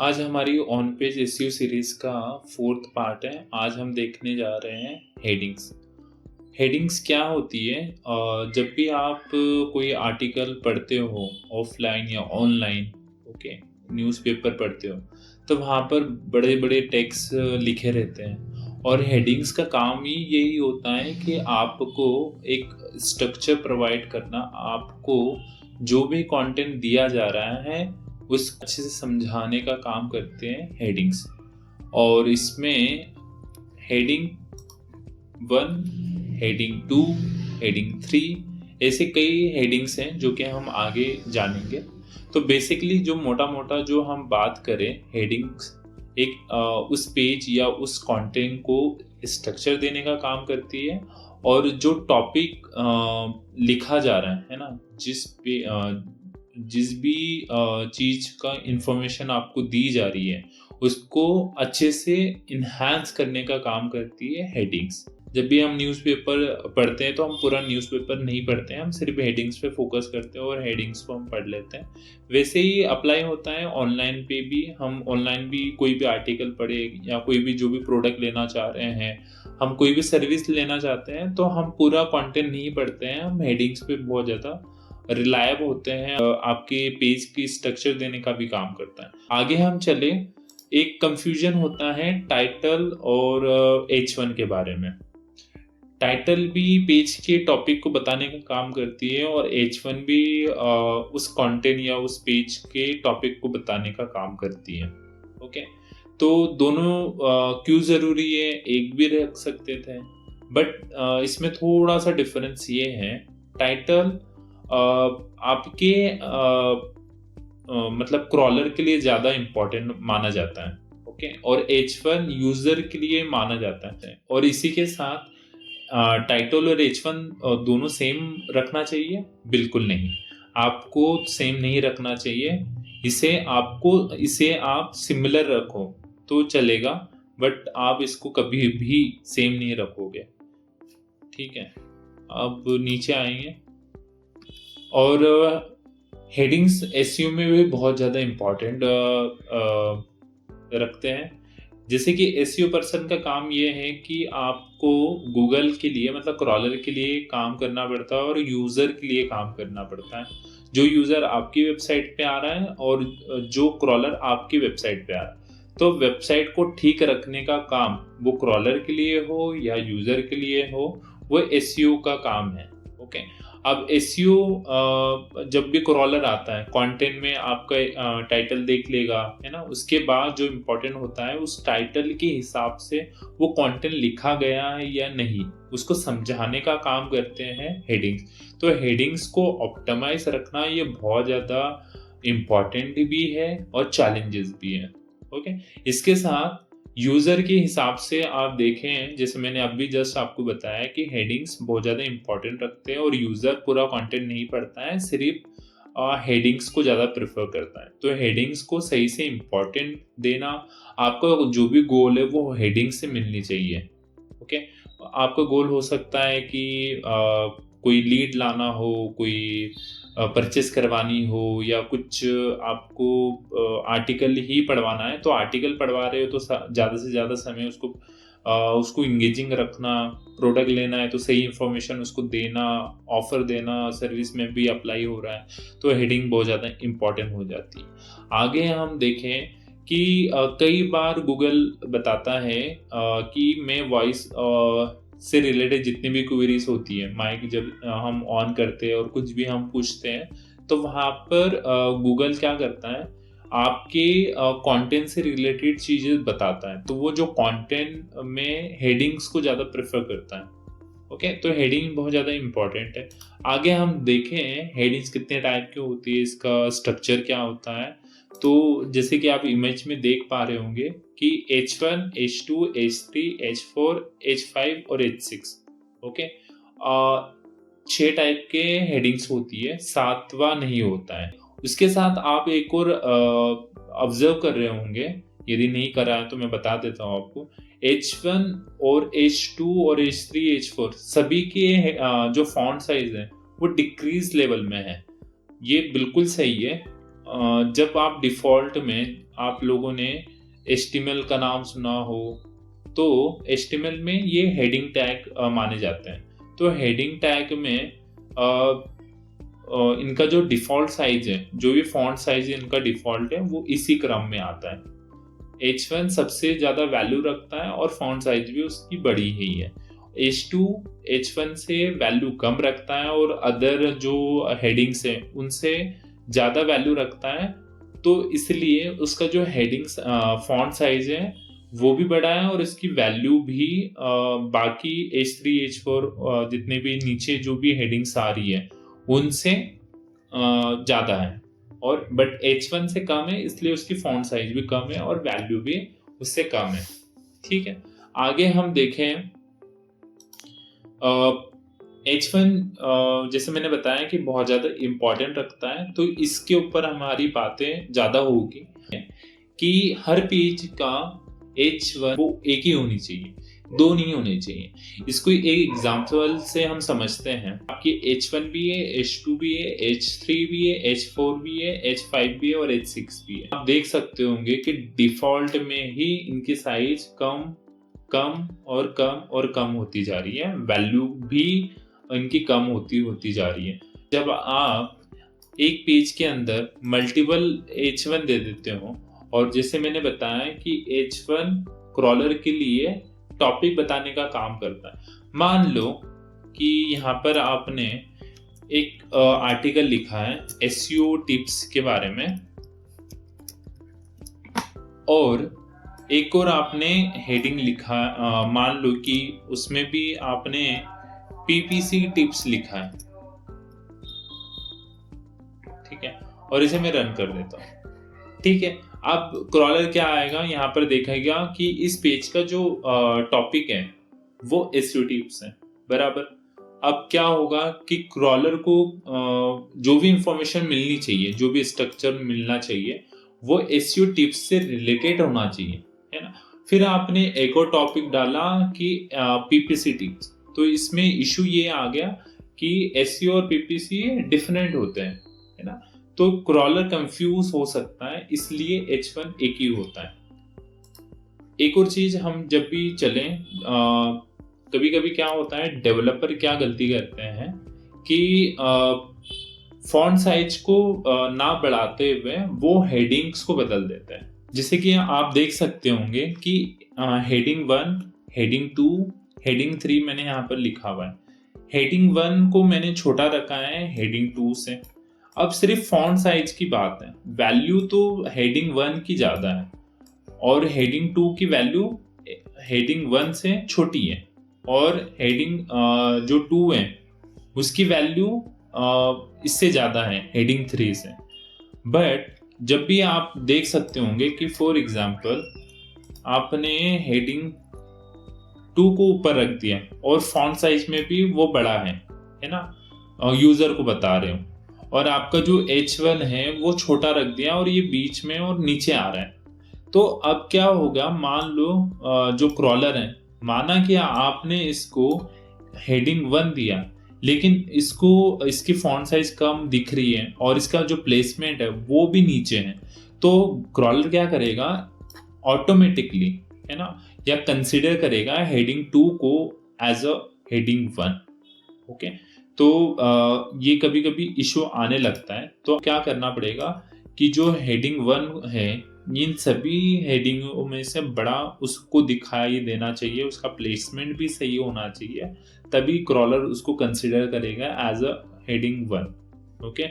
आज हमारी on page SEO series का फोर्थ पार्ट है। आज हम देखने जा रहे हैं हेडिंग्स। हेडिंग्स क्या होती है? जब भी आप कोई आर्टिकल पढ़ते हो ऑफलाइन या ऑनलाइन, ओके, न्यूज़पेपर पढ़ते हो, तो वहाँ पर बड़े बड़े टेक्स्ट लिखे रहते हैं और हेडिंग्स का काम ही यही होता है कि आपको एक स्ट्रक्चर प्रोवाइड करना, आपको जो भी कंटेंट दिया जा रहा है उस अच्छे से समझाने का काम करते हैं हेडिंग्स। और इसमें हेडिंग 1, हेडिंग 2, हेडिंग 3, ऐसे कई हेडिंग्स हैं जो कि हम आगे जानेंगे। तो बेसिकली जो मोटा मोटा जो हम बात करें, हेडिंग्स एक उस पेज या उस कंटेंट को स्ट्रक्चर देने का काम करती है। और जो टॉपिक लिखा जा रहा है ना, जिस भी चीज़ का इंफॉर्मेशन आपको दी जा रही है उसको अच्छे से इन्हांस करने का काम करती है हेडिंग्स। जब भी हम न्यूज़पेपर पढ़ते हैं तो हम पूरा न्यूज़पेपर नहीं पढ़ते हैं, हम सिर्फ हेडिंग्स पे फोकस करते हैं और हेडिंग्स को हम पढ़ लेते हैं। वैसे ही अप्लाई होता है ऑनलाइन पे भी। हम ऑनलाइन भी कोई भी आर्टिकल पढ़े या कोई भी जो भी प्रोडक्ट लेना चाह रहे हैं, हम कोई भी सर्विस लेना चाहते हैं, तो हम पूरा कंटेंट नहीं पढ़ते हैं, हम हेडिंग्स पे बहुत ज़्यादा रिलायबल होते हैं। आपके पेज की स्ट्रक्चर देने का भी काम करता है। आगे हम चले, एक कंफ्यूजन होता है टाइटल और H1 के बारे में। टाइटल भी पेज के टॉपिक को बताने का काम करती है और H1 भी उस कंटेंट या उस पेज के टॉपिक को बताने का काम करती है। ओके, तो दोनों क्यों ज़रूरी है? एक भी रख सकते थे, बट इसमें थोड़ा सा डिफरेंस ये है। टाइटल आपके मतलब क्रॉलर के लिए ज़्यादा इम्पोर्टेंट माना जाता है, ओके, और H1 यूज़र के लिए माना जाता है। और इसी के साथ टाइटल और H1 दोनों सेम रखना चाहिए? बिल्कुल नहीं, आपको सेम नहीं रखना चाहिए। इसे आप सिमिलर रखो तो चलेगा, बट आप इसको कभी भी सेम नहीं रखोगे। ठीक है, अब नीचे आएंगे और हेडिंग्स एसईओ में भी बहुत ज़्यादा इम्पोर्टेंट रखते हैं। जैसे कि एसईओ पर्सन का काम ये है कि आपको गूगल के लिए, मतलब क्रॉलर के लिए काम करना पड़ता है और यूज़र के लिए काम करना पड़ता है। जो यूज़र आपकी वेबसाइट पे आ रहा है और जो क्रॉलर आपकी वेबसाइट पे आ रहा है, तो वेबसाइट को ठीक रखने का काम वो क्रॉलर के लिए हो या यूज़र के लिए हो, वो एसईओ का काम है। ओके, अब एसईओ जब भी क्रॉलर आता है, कंटेंट में आपका टाइटल देख लेगा, है ना, उसके बाद जो इम्पोर्टेंट होता है उस टाइटल के हिसाब से वो कंटेंट लिखा गया है या नहीं, उसको समझाने का काम करते हैं हेडिंग्स। तो हेडिंग्स को ऑप्टिमाइज रखना ये बहुत ज़्यादा इम्पोर्टेंट भी है और चैलेंजेस भी है। ओके, इसके साथ यूज़र के हिसाब से आप देखें, जैसे मैंने अभी जस्ट आपको बताया कि हेडिंग्स बहुत ज़्यादा इंपॉर्टेंट रखते हैं और यूज़र पूरा कंटेंट नहीं पढ़ता है, सिर्फ हेडिंग्स को ज़्यादा प्रेफर करता है। तो हेडिंग्स को सही से इम्पॉर्टेंट देना, आपका जो भी गोल है वो हेडिंग से मिलनी चाहिए। ओके, आपका गोल हो सकता है कि कोई लीड लाना हो, कोई परचेस करवानी हो, या कुछ आपको आर्टिकल ही पढ़वाना है। तो आर्टिकल पढ़वा रहे हो तो ज़्यादा से ज़्यादा समय उसको इंगेजिंग रखना, प्रोडक्ट लेना है तो सही इन्फॉर्मेशन उसको देना, ऑफर देना, सर्विस में भी अप्लाई हो रहा है, तो हेडिंग बहुत ज़्यादा इम्पॉर्टेंट हो जाती है। आगे हम देखें कि कई बार गूगल बताता है कि मैं वॉइस से रिलेटेड जितनी भी क्वेरीज होती है, माइक जब हम ऑन करते हैं और कुछ भी हम पूछते हैं, तो वहाँ पर गूगल क्या करता है, आपके कंटेंट से रिलेटेड चीज़ें बताता है। तो वो जो कंटेंट में हेडिंग्स को ज़्यादा प्रेफर करता है। ओके, तो हेडिंग बहुत ज़्यादा इम्पोर्टेंट है। आगे हम देखें हेडिंग्स कितने टाइप की होती है, इसका स्ट्रक्चर क्या होता है। तो जैसे कि आप इमेज में देख पा रहे होंगे कि H1, H2, H3, H4, H5 और H6। ओके, 6 टाइप के हेडिंग्स होती है, 7वां नहीं होता है। उसके साथ आप एक और ऑब्जर्व कर रहे होंगे, यदि नहीं करा है तो मैं बता देता हूँ आपको। H1 और H2 और H3, H4 सभी के जो फॉन्ट साइज है वो डिक्रीज लेवल में है। ये बिल्कुल सही है। जब आप डिफ़ॉल्ट में आप लोगों ने HTML का नाम सुना हो, तो HTML में ये हेडिंग टैग माने जाते हैं। तो हेडिंग टैग में इनका जो डिफ़ॉल्ट साइज़ है, जो भी फ़ॉन्ट साइज़ इनका डिफ़ॉल्ट है, वो इसी क्रम में आता है। H1 सबसे ज़्यादा वैल्यू रखता है और फ़ॉन्ट साइज़ भी उसकी बड़ी ही है। H2 H1 से वैल्यू कम रखता है और अदर जो हेडिंग्स हैं, उनसे ज़्यादा वैल्यू रखता है। तो इसलिए उसका जो हेडिंग्स फ़ॉन्ट साइज़ है, वो भी बड़ा है और इसकी वैल्यू भी बाकी H3 H4 जितने भी नीचे जो भी हेडिंग्स आ रही है, उनसे ज़्यादा है। और बट H1 से कम है, इसलिए उसकी फ़ॉन्ट साइज़ भी कम है और वैल्यू भी उससे कम है। ठीक है? आगे हम देखें H1 जैसे मैंने बताया कि बहुत ज़्यादा इम्पोर्टेंट रखता है, तो इसके ऊपर हमारी बातें ज़्यादा होगी कि हर पेज का H1 वो एक ही होनी चाहिए, 2 नहीं होने चाहिए। इसको एक एग्जाम्पल से हम समझते हैं। आपकी H1 भी है, H2 भी है, H3 भी है, H4 भी है, H5 भी है और H6 भी है। आप देख सकते होंगे कि डिफ़ॉल्ट में ही इनकी साइज़ कम और कम होती जा रही है, वैल्यू भी इनकी कम होती जा रही है। जब आप एक पेज के अंदर मल्टीपल H1 दे देते हो, और जैसे मैंने बताया कि H1 क्रॉलर के लिए टॉपिक बताने का काम करता है। मान लो कि यहाँ पर आपने एक आर्टिकल लिखा है SEO टिप्स के बारे में, और एक और आपने हेडिंग लिखा, मान लो कि उसमें भी आपने PPC टिप्स लिखा है। ठीक है, और इसे मैं रन कर देता हूँ। ठीक है, अब क्रॉलर क्या आएगा, यहाँ पर देखेगा कि इस पेज का जो टॉपिक है वो SEO टिप्स है, बराबर। अब क्या होगा कि क्रॉलर को जो भी इंफॉर्मेशन मिलनी चाहिए, जो भी स्ट्रक्चर मिलना चाहिए, वो SEO टिप्स से रिलेटेड होना चाहिए, है ना। फिर आपने एक और टॉपिक डाला कि PPC टिप्स, तो इसमें इशू ये आ गया कि SEO और PPC डिफरेंट होते हैं, है ना। तो क्रॉलर कंफ्यूज हो सकता है, इसलिए H1 एक ही होता है। एक और चीज, हम जब भी चलें, कभी कभी क्या होता है, डेवलपर क्या गलती करते हैं कि फॉन्ट साइज को ना बढ़ाते हुए वो हेडिंग्स को बदल देते हैं। जैसे कि आप देख सकते होंगे कि हेडिंग 1, हेडिंग 2, हेडिंग 3 मैंने यहाँ पर लिखा हुआ है। हेडिंग 1 को मैंने छोटा रखा है हेडिंग 2 से। अब सिर्फ फॉन्ट साइज की बात है, वैल्यू तो हेडिंग 1 की ज़्यादा है और हेडिंग 2 की वैल्यू हेडिंग 1 से छोटी है, और हेडिंग जो 2 है उसकी वैल्यू इससे ज़्यादा है हेडिंग 3 से। बट जब भी आप देख सकते होंगे कि फॉर एग्जांपल आपने हेडिंग 2 को ऊपर रख दिया और फॉन्ट साइज में भी वो बड़ा है ना, यूजर को बता रहे हो, और आपका जो H1 है वो छोटा रख दिया और ये बीच में और नीचे आ रहा है। तो अब क्या होगा, मान लो जो क्रॉलर है, माना कि आपने इसको हेडिंग 1 दिया, लेकिन इसको इसकी फॉन्ट साइज कम दिख रही है और इसका जो प्लेसमेंट है वो भी नीचे है, तो क्रॉलर क्या करेगा ऑटोमेटिकली, है ना, या कंसिडर करेगा हेडिंग 2 को एज अ हेडिंग 1। ओके, तो ये कभी कभी इशू आने लगता है। तो क्या करना पड़ेगा कि जो हेडिंग 1 है, इन सभी हेडिंगों में से बड़ा उसको दिखाई देना चाहिए, उसका प्लेसमेंट भी सही होना चाहिए, तभी क्रॉलर उसको कंसिडर करेगा एज अ हेडिंग 1। ओके,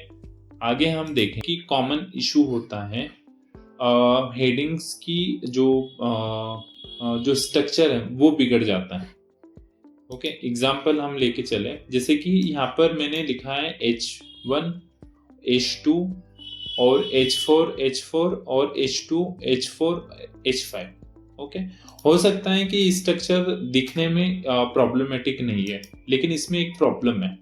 आगे हम देखें कि कॉमन इशू होता है हेडिंग्स की जो स्ट्रक्चर है वो बिगड़ जाता है। ओके, एग्जाम्पल हम लेके चले, जैसे कि यहाँ पर मैंने लिखा है H1, H2 और H4 और H2, H4, H5। ओके, हो सकता है कि स्ट्रक्चर दिखने में प्रॉब्लमेटिक नहीं है, लेकिन इसमें एक प्रॉब्लम है।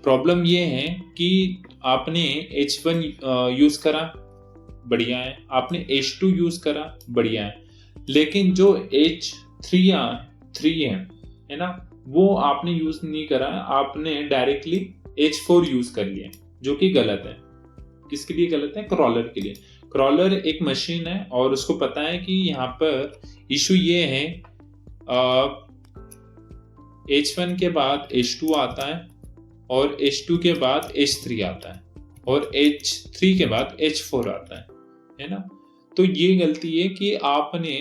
प्रॉब्लम ये है कि आपने H1 यूज करा, बढ़िया है, आपने H2 यूज करा, बढ़िया है, लेकिन जो H3 है ना, वो आपने यूज नहीं करा, आपने डायरेक्टली H4 यूज कर लिया, जो कि गलत है। किसके लिए गलत है? क्रॉलर के लिए। क्रॉलर एक मशीन है और उसको पता है कि यहाँ पर इशू ये है, H1 के बाद H2 आता है और H2 के बाद H3 आता है और H3 के बाद H4 आता है ना। तो ये गलती है कि आपने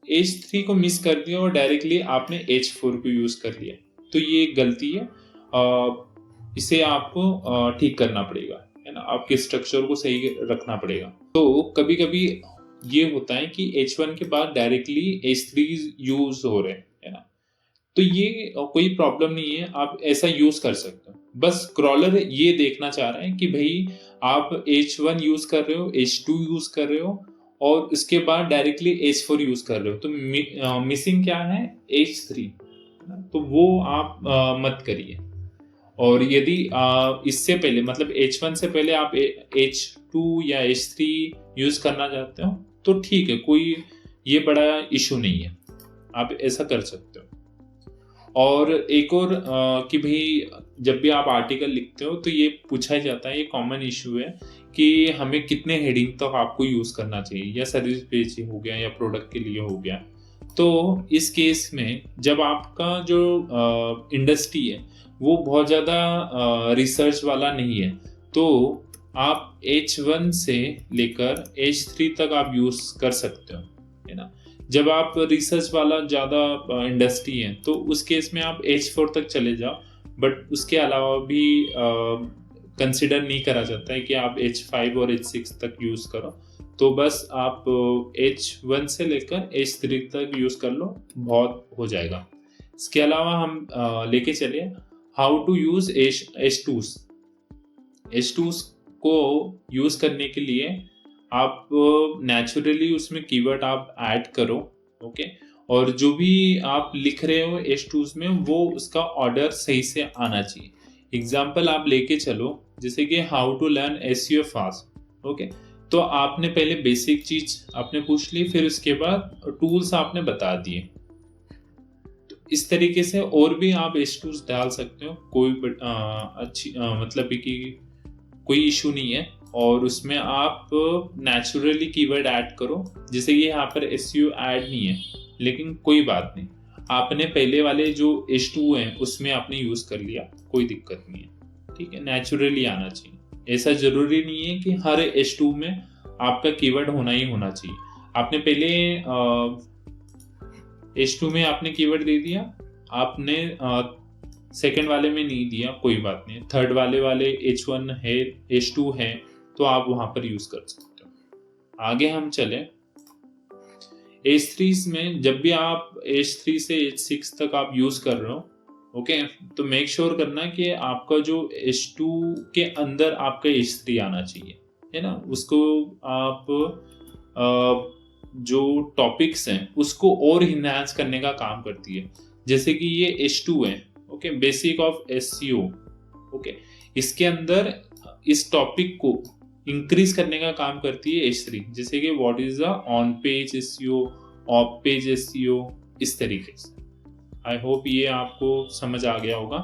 H3 को मिस कर दिया और डायरेक्टली आपने H4 को यूज कर लिया, तो ये गलती है। इसे आपको ठीक करना पड़ेगा, है ना, आपके स्ट्रक्चर को सही रखना पड़ेगा। तो कभी कभी ये होता है कि H1 के बाद डायरेक्टली H3 यूज हो रहे हैं, है ना, तो ये कोई प्रॉब्लम नहीं है, आप ऐसा यूज कर सकते हो। बस क्रॉलर ये देखना चाह रहे हैं कि भाई आप H1 यूज कर रहे हो, H2 यूज कर रहे हो और उसके बाद डायरेक्टली H4 यूज कर रहे हो, तो मिसिंग क्या है, H3, तो वो आप मत करिए। और यदि इससे पहले मतलब H1 से पहले आप H2 या H3 यूज करना चाहते हो तो ठीक है, कोई ये बड़ा इशू नहीं है, आप ऐसा कर सकते हो। और एक और कि भाई जब भी आप आर्टिकल लिखते हो तो ये पूछा जाता है, ये कॉमन इशू है कि हमें कितने हेडिंग तक आपको यूज करना चाहिए, या सर्विस पेज हो गया या प्रोडक्ट के लिए हो गया। तो इस केस में जब आपका जो इंडस्ट्री है वो बहुत ज़्यादा रिसर्च वाला नहीं है, तो आप H1 से लेकर H3 तक आप यूज कर सकते हो, है ना। जब आप रिसर्च वाला ज़्यादा इंडस्ट्री है तो उस केस में आप H4 तक चले जाओ, बट उसके अलावा भी कंसिडर नहीं करा जाता है कि आप H5 और H6 तक यूज़ करो। तो बस आप H1 से लेकर H3 तक यूज़ कर लो, बहुत हो जाएगा। इसके अलावा हम लेके चले how to use H2s। H2s को यूज़ करने के लिए आप नेचुरली उसमें कीवर्ड आप ऐड करो, ओके, और जो भी आप लिख रहे हो H2s में वो उसका ऑर्डर सही से आना चाहिए। एग्जाम्पल आप लेके चलो, जैसे कि how to learn SEO fast, okay, तो आपने पहले बेसिक चीज आपने पूछ ली, फिर उसके बाद टूल्स आपने बता दिए। तो इस तरीके से और भी आप H2s डाल सकते हो, कोई अच्छी मतलब कि कोई इशू नहीं है। और उसमें आप नेचुरली कीवर्ड ऐड करो, जैसे कि यहाँ पर SEO ऐड नहीं है, लेकिन कोई बात नहीं, आपने पहले वाले जो H2 हैं उसमें आपने यूज कर लिया, कोई दिक्कत नहीं है, ठीक है, नेचुरली आना चाहिए। ऐसा जरूरी नहीं है कि हर H2 में आपका कीवर्ड होना ही होना चाहिए। आपने पहले H2 में आपने कीवर्ड दे दिया, आपने सेकंड वाले में नहीं दिया, कोई बात नहीं, थर्ड वाले H1 है, H2 है, तो आप वहां पर यूज कर सकते हो। आगे हम चले H3 में, जब भी आप H3 से H6 तक आप यूज कर रहे हो, ओके, तो मेक श्योर करना कि आपका जो H2 के अंदर आपका H3 आना चाहिए, है ना। उसको आप जो टॉपिक्स हैं उसको और इनहांस करने का काम करती है। जैसे कि ये H2 है, okay, basic of SEO, okay, इसके अंदर इस टॉपिक को इंक्रीज करने का काम करती है H3, जैसे कि what is the on page SEO, of page SEO, इस तरीके से। आई होप ये आपको समझ आ गया होगा।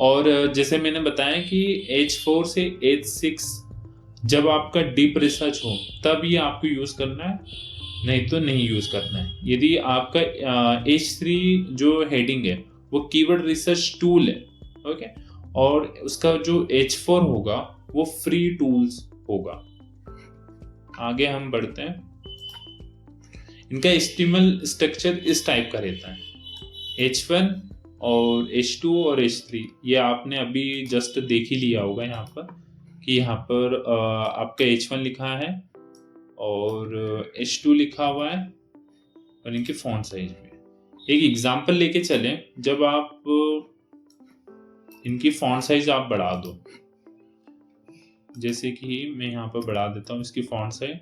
और जैसे मैंने बताया कि H4 से H6 जब आपका डीप रिसर्च हो तब ये आपको यूज करना है, नहीं तो नहीं यूज करना है। यदि आपका H3 जो हेडिंग है वो कीवर्ड रिसर्च टूल है, ओके, और उसका जो H4 होगा वो फ्री टूल्स होगा। आगे हम बढ़ते हैं। इनका HTML स्ट्रक्चर इस टाइप का रहता है, H1 और H2 और H3, ये आपने अभी जस्ट देख ही लिया होगा यहाँ पर कि यहाँ पर आपका H1 लिखा है और H2 लिखा हुआ है और इनके फॉन्ट साइज भी। एक एग्जांपल लेके चलें, जब आप इनकी फॉन्ट साइज आप बढ़ा दो, जैसे कि मैं यहाँ पर बढ़ा देता हूँ इसकी फॉन्ट साइज,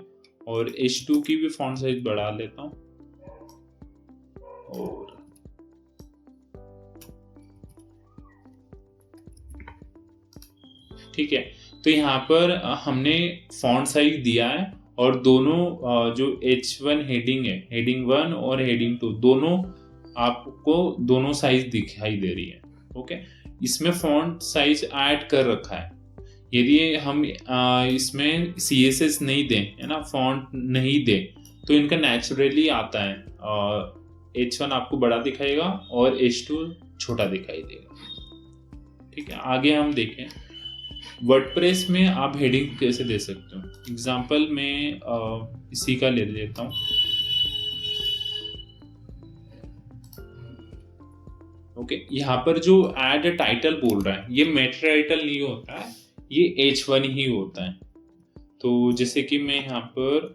और H2 की भी फॉन्ट साइज बढ़ा लेता हूँ, और ठीक है। तो यहाँ पर हमने फॉन्ट साइज दिया है और दोनों जो H1 हेडिंग है, हेडिंग 1 और हेडिंग 2, दोनों आपको दोनों साइज दिखाई दे रही है, ओके। इसमें फॉन्ट साइज ऐड कर रखा है। यदि हम इसमें CSS नहीं दें, है ना, फॉन्ट नहीं दें, तो इनका नेचुरली आता है, H1 आपको बड़ा दिखाएगा और H2 छोटा दिखाई देगा। ठीक है, आगे हम देखें वर्डप्रेस में आप हेडिंग कैसे दे सकते हो। एग्जाम्पल में इसी का ले लेता हूँ। ओके, यहाँ पर जो ऐड टाइटल बोल रहा है, ये मेटा टाइटल नहीं होता है, ये H1 ही होता है। तो जैसे कि मैं यहाँ पर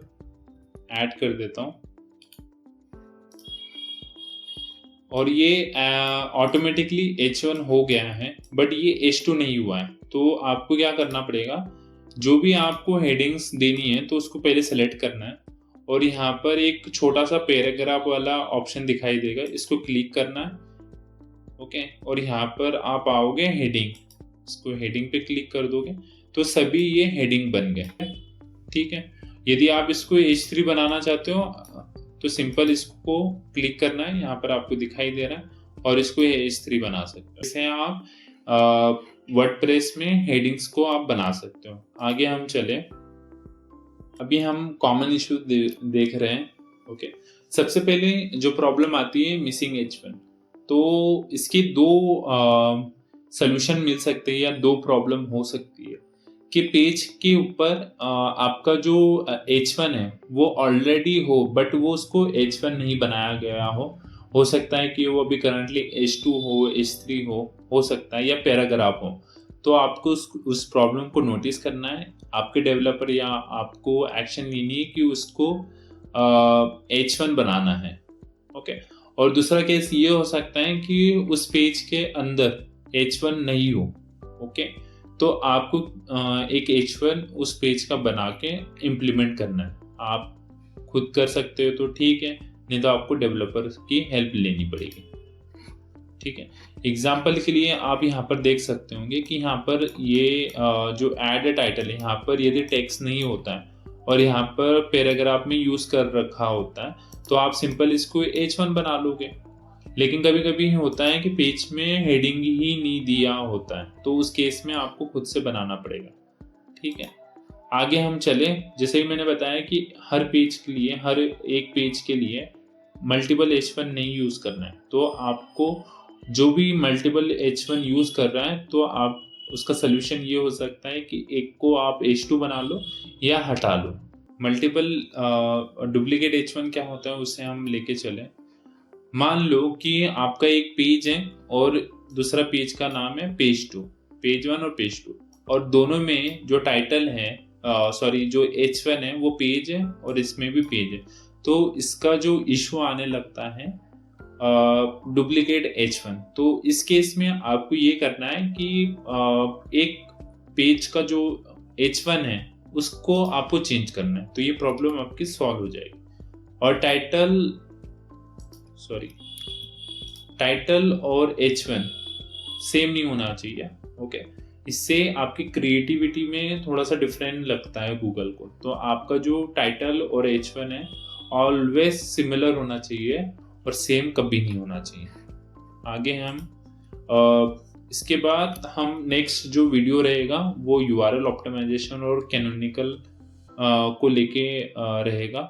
ऐड कर देता हूँ और ये ऑटोमेटिकली H1 हो गया है, बट ये H2 नहीं हुआ है। तो आपको क्या करना पड़ेगा, जो भी आपको हेडिंग्स देनी है तो उसको पहले सेलेक्ट करना है और यहाँ पर एक छोटा सा पैराग्राफ वाला ऑप्शन दिखाई देगा, इसको क्लिक करना है। ओके, और यहाँ पर आप आओगे हेडिंग, इसको हेडिंग पे क्लिक कर दोगे तो सभी ये हेडिंग बन गए। ठीक है, यदि आप इसको H3 बनाना चाहते हो तो सिंपल इसको क्लिक करना है, यहाँ पर आपको दिखाई दे रहा है, और इसको H3 बना सकते हो। इसे आप वर्डप्रेस में हेडिंग्स को आप बना सकते हो। आगे हम चले, अभी हम कॉमन इशू देख रहे हैं। ओके, सबसे पहले जो प्रॉब्लम आती है मिसिंग H1, तो इसके दो सोल्यूशन मिल सकते हैं या दो प्रॉब्लम हो सकती है कि पेज के ऊपर आपका जो H1 है वो ऑलरेडी हो, बट वो उसको H1 नहीं बनाया गया हो सकता है कि वो अभी करंटली H2 हो, H3 हो सकता है, या पैराग्राफ हो। तो आपको उस प्रॉब्लम को नोटिस करना है, आपके डेवलपर या आपको एक्शन लेनी है कि उसको H1 बनाना है। ओके, और दूसरा केस ये हो सकता है कि उस पेज के अंदर H1 नहीं हो। ओके, तो आपको एक H1 उस पेज का बना के इम्प्लीमेंट करना है। आप खुद कर सकते हो तो ठीक है, नहीं तो आपको डेवलपर की हेल्प लेनी पड़ेगी। ठीक है, एग्जाम्पल के लिए आप यहाँ पर देख सकते होंगे कि यहाँ पर ये जो ऐड टाइटल है, यहाँ पर यदि टेक्स्ट नहीं होता है और यहाँ पर पैराग्राफ में यूज कर रखा होता है, तो आप सिंपल इसको H1 बना लोगे। लेकिन कभी कभी होता है कि पेज में हेडिंग ही नहीं दिया होता है, तो उस केस में आपको खुद से बनाना पड़ेगा। ठीक है, आगे हम चले, जैसे ही मैंने बताया कि हर पेज के लिए, हर एक पेज के लिए मल्टीपल H1 नहीं यूज करना है। तो आपको जो भी मल्टीपल H1 यूज कर रहा है, तो आप उसका सोल्यूशन ये हो सकता है कि एक को आप H2 बना लो या हटा लो। मल्टीपल डुप्लीकेट H1 क्या होता है उसे हम लेके चले। मान लो कि आपका एक पेज है और दूसरा पेज का नाम है पेज 2, पेज 1 और पेज 2, और दोनों में जो टाइटल है, सॉरी, जो H1 है वो पेज है और इसमें भी पेज है। तो इसका जो इशू आने लगता है डुप्लीकेट H1। तो इस केस में आपको ये करना है कि एक पेज का जो H1 है उसको आपको चेंज करना है, तो ये प्रॉब्लम आपकी सॉल्व हो जाएगी। और टाइटल और H1 सेम नहीं होना चाहिए। ओके, इससे आपकी क्रिएटिविटी में थोड़ा सा डिफरेंट लगता है गूगल को। तो आपका जो टाइटल और H1 है ऑलवेज सिमिलर होना चाहिए और सेम कभी नहीं होना चाहिए। आगे हम इसके बाद हम नेक्स्ट जो वीडियो रहेगा वो URL ऑप्टिमाइजेशन और कैनोनिकल को लेके रहेगा।